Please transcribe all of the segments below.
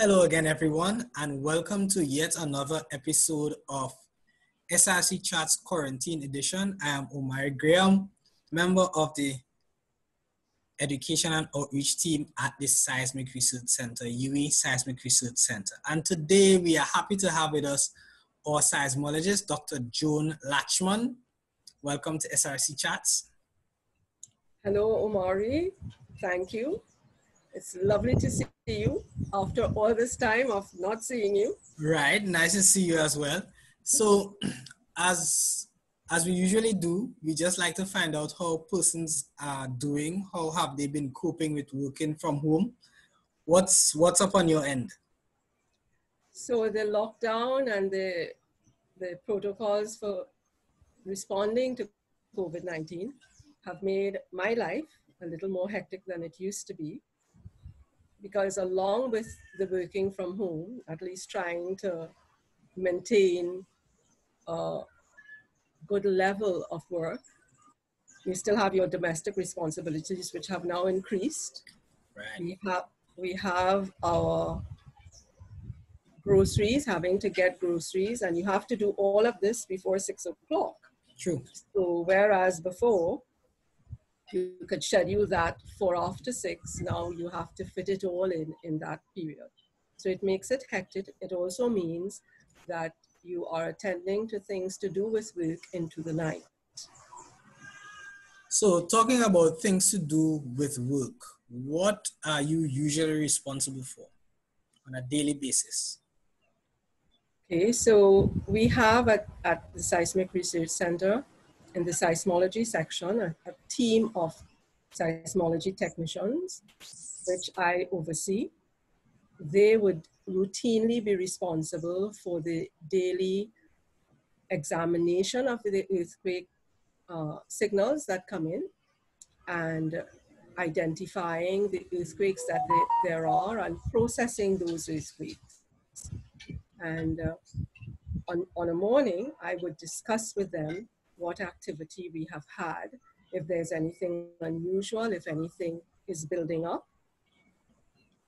Hello again, everyone, and welcome to yet another episode of SRC Chat's Quarantine Edition. I am Omar Graham, member of the Education and Outreach Team at the Seismic Research Center, UWI Seismic Research Center. And today we are happy to have with us our seismologist, Dr. Joan Latchman. Welcome to SRC Chats. Hello, Omari. Thank you. It's lovely to see you after all this time of not seeing you. Right, nice to see you as well. So, as we usually do, we just like to find out how persons are doing. How have they been coping with working from home? What's up on your end? So the lockdown and the protocols for responding to COVID-19 have made my life a little more hectic than it used to be, because along with the working from home, at least trying to maintain a good level of work, you still have your domestic responsibilities, which have now increased. Right. We have our groceries, having to get groceries, and you have to do all of this before 6 o'clock. True. So whereas before, you could schedule that for after 6, now you have to fit it all in that period. So it makes it hectic. It also means that you are attending to things to do with work into the night. So talking about things to do with work, what are you usually responsible for on a daily basis? Okay, so we have at the Seismic Research Center in the seismology section a team of seismology technicians, which I oversee. They would routinely be responsible for the daily examination of the earthquake signals that come in and identifying the earthquakes that there are and processing those earthquakes. And on a morning, I would discuss with them what activity we have had, if there's anything unusual, if anything is building up.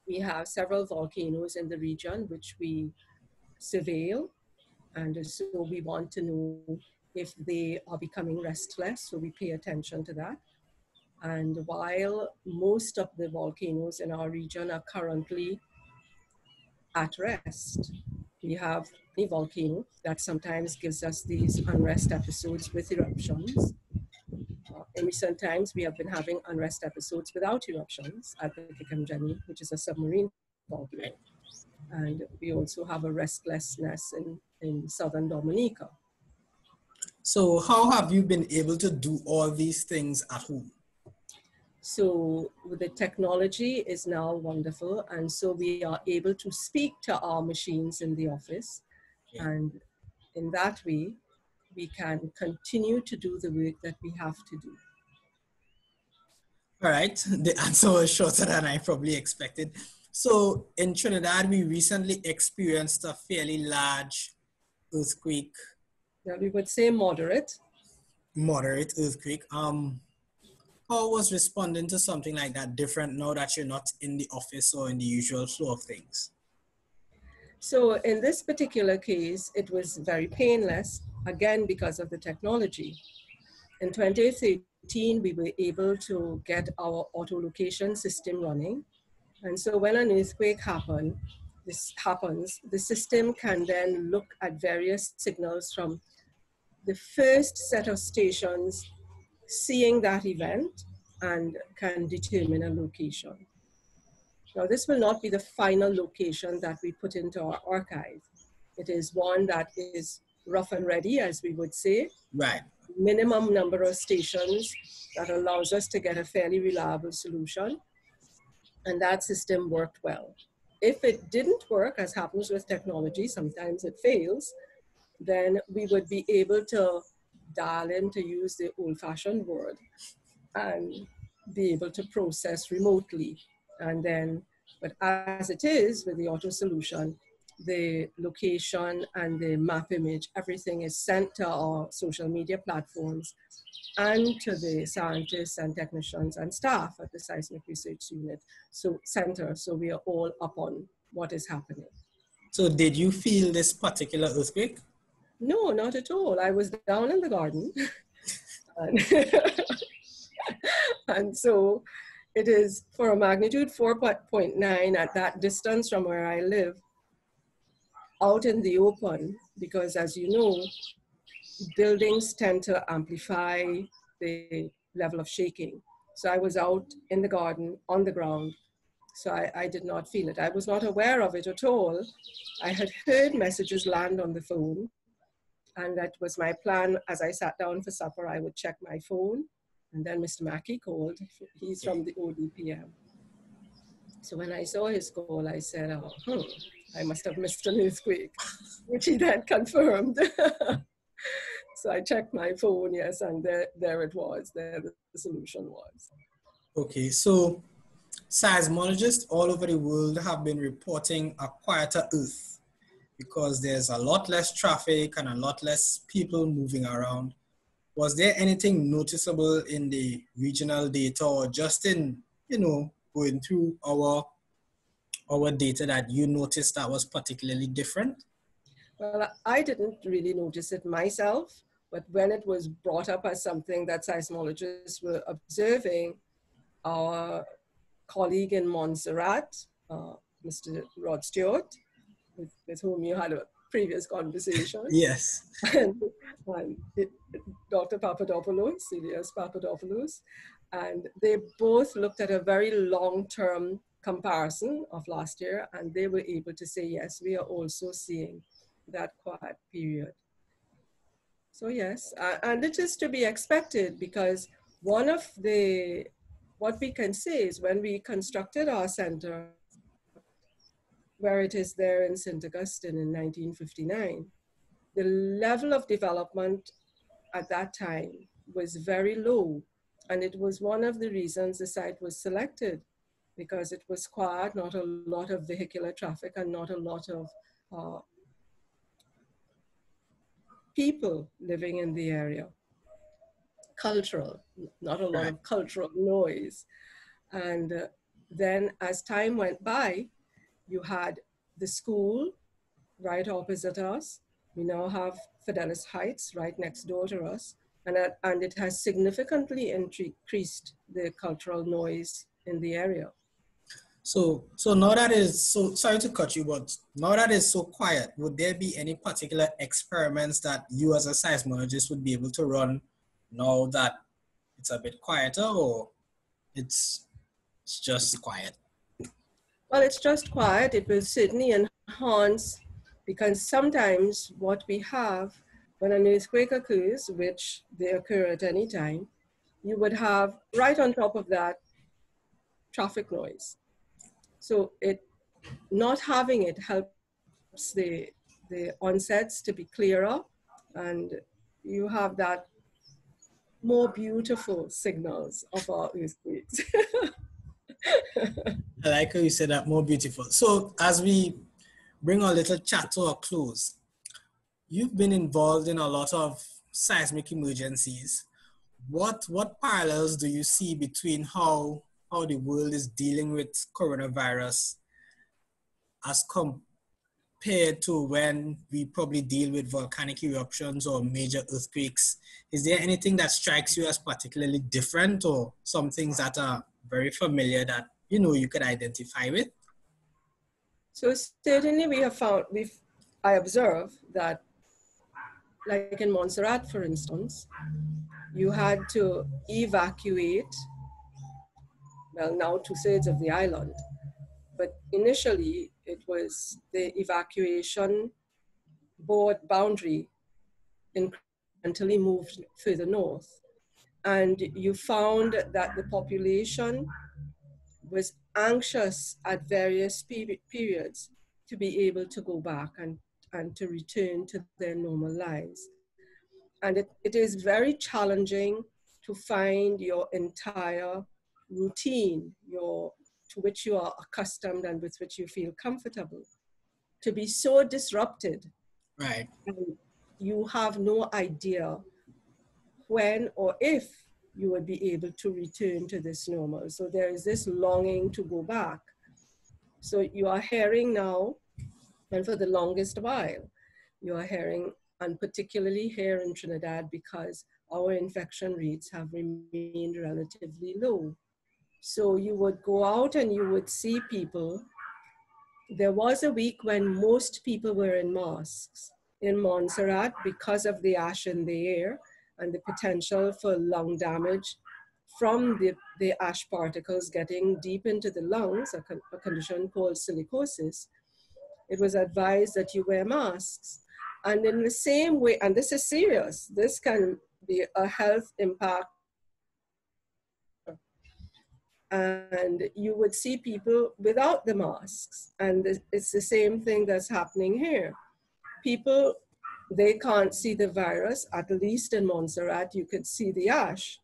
We have several volcanoes in the region which we surveil, and so we want to know if they are becoming restless, so we pay attention to that. And while most of the volcanoes in our region are currently at rest, we have a volcano that sometimes gives us these unrest episodes with eruptions. In recent times, we have been having unrest episodes without eruptions at the Kikamjani, which is a submarine volcano. And we also have a restlessness in southern Dominica. So how have you been able to do all these things at home? So the technology is now wonderful, and so we are able to speak to our machines in the office. Yeah. And in that way, we can continue to do the work that we have to do. All right, the answer was shorter than I probably expected. So in Trinidad, we recently experienced a fairly large earthquake. Now we would say moderate. Moderate earthquake. How was responding to something like that different now that you're not in the office or in the usual flow of things? So in this particular case, it was very painless, again, because of the technology. In 2013, we were able to get our auto-location system running. And so when an earthquake happens, the system can then look at various signals from the first set of stations seeing that event and can determine a location. Now, this will not be the final location that we put into our archive. It is one that is rough and ready, as we would say. Right. Minimum number of stations that allows us to get a fairly reliable solution. And that system worked well. If it didn't work, as happens with technology, sometimes it fails, then we would be able to dial in, to use the old-fashioned word, and be able to process remotely. And then, but as it is with the auto solution, the location and the map image, everything is sent to our social media platforms and to the scientists and technicians and staff at the Seismic Research Unit, Center. So we are all up on what is happening. So did you feel this particular earthquake? No, not at all. I was down in the garden. and, and so it is for a magnitude 4.9 at that distance from where I live, out in the open, because as you know, buildings tend to amplify the level of shaking. So I was out in the garden, on the ground, so I did not feel it. I was not aware of it at all. I had heard messages land on the phone, and that was my plan. As I sat down for supper, I would check my phone, and then Mr. Mackey called. He's from the ODPM. So when I saw his call, I said, oh, I must have missed an earthquake, which he then confirmed. So I checked my phone, yes, and there it was, there the solution was. Okay, so seismologists all over the world have been reporting a quieter earth because there's a lot less traffic and a lot less people moving around. Was there anything noticeable in the regional data or just in, going through our data that you noticed that was particularly different? Well, I didn't really notice it myself, but when it was brought up as something that seismologists were observing, our colleague in Montserrat, Mr. Rod Stewart, with whom you had a previous conversation. Yes. And Dr. Papadopoulos, Celius Papadopoulos, and they both looked at a very long-term comparison of last year, and they were able to say, yes, we are also seeing that quiet period. So yes, and it is to be expected, because what we can say is when we constructed our center, where it is there in St. Augustine in 1959, the level of development at that time was very low. And it was one of the reasons the site was selected, because it was quiet, not a lot of vehicular traffic, and not a lot of people living in the area. Cultural, not a lot of cultural noise. And then as time went by, you had the school right opposite us. We now have Fidelis Heights right next door to us. And it has significantly increased the cultural noise in the area. So now that is so, sorry to cut you, but now that is so quiet, would there be any particular experiments that you as a seismologist would be able to run now that it's a bit quieter, or it's just quiet? Well, it's just quiet. It will certainly enhance, because sometimes what we have when an earthquake occurs, which they occur at any time, you would have right on top of that traffic noise. So not having it helps the onsets to be clearer, and you have that more beautiful signals of our earthquakes. I like how you said that, more beautiful. So as we bring our little chat to a close, you've been involved in a lot of seismic emergencies. What parallels do you see between how the world is dealing with coronavirus as compared to when we probably deal with volcanic eruptions or major earthquakes? Is there anything that strikes you as particularly different, or some things that are very familiar that you could identify with? So certainly I observe that, like in Montserrat, for instance, you had to evacuate, well, now 2/3 of the island. But initially, it was the evacuation boundary incrementally moved further north. And you found that the population was anxious at various periods to be able to go back and to return to their normal lives. And it is very challenging to find your entire routine, to which you are accustomed and with which you feel comfortable, to be so disrupted. Right. And you have no idea when or if you would be able to return to this normal. So there is this longing to go back. So you are hearing now, and for the longest while, you are hearing, and particularly here in Trinidad, because our infection rates have remained relatively low. So you would go out and you would see people. There was a week when most people were in masks in Montserrat because of the ash in the air and the potential for lung damage from the ash particles getting deep into the lungs, a condition called silicosis. It was advised that you wear masks. And in the same way, and this is serious, this can be a health impact. And you would see people without the masks. And it's the same thing that's happening here. People, they can't see the virus, at least in Montserrat, you could see the ash,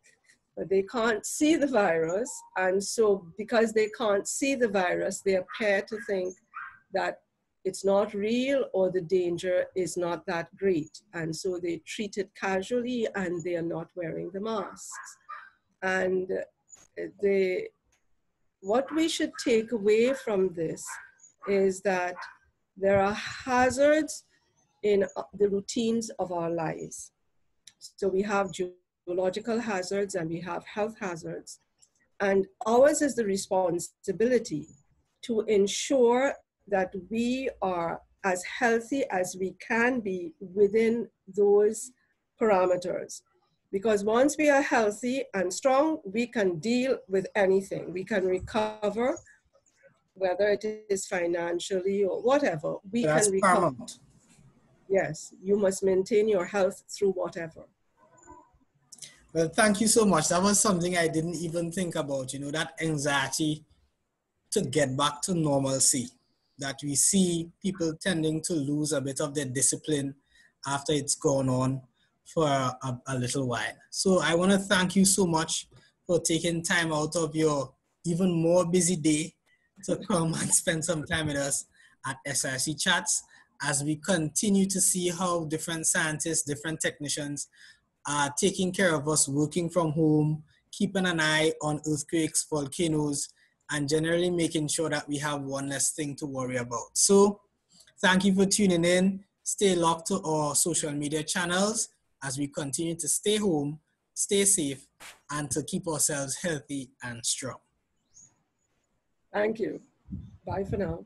but they can't see the virus. And so because they can't see the virus, they appear to think that it's not real or the danger is not that great. And so they treat it casually and they are not wearing the masks. And what we should take away from this is that there are hazards in the routines of our lives. So we have geological hazards and we have health hazards. And ours is the responsibility to ensure that we are as healthy as we can be within those parameters. Because once we are healthy and strong, we can deal with anything. We can recover, whether it is financially or whatever, we That's can recover. paramount. Yes, you must maintain your health through whatever. Well, thank you so much. That was something I didn't even think about, you know, that anxiety to get back to normalcy, that we see people tending to lose a bit of their discipline after it's gone on for a little while. So I want to thank you so much for taking time out of your even more busy day to come and spend some time with us at SRC Chats as we continue to see how different scientists, different technicians are taking care of us, working from home, keeping an eye on earthquakes, volcanoes, and generally making sure that we have one less thing to worry about. So thank you for tuning in. Stay locked to our social media channels as we continue to stay home, stay safe, and to keep ourselves healthy and strong. Thank you. Bye for now.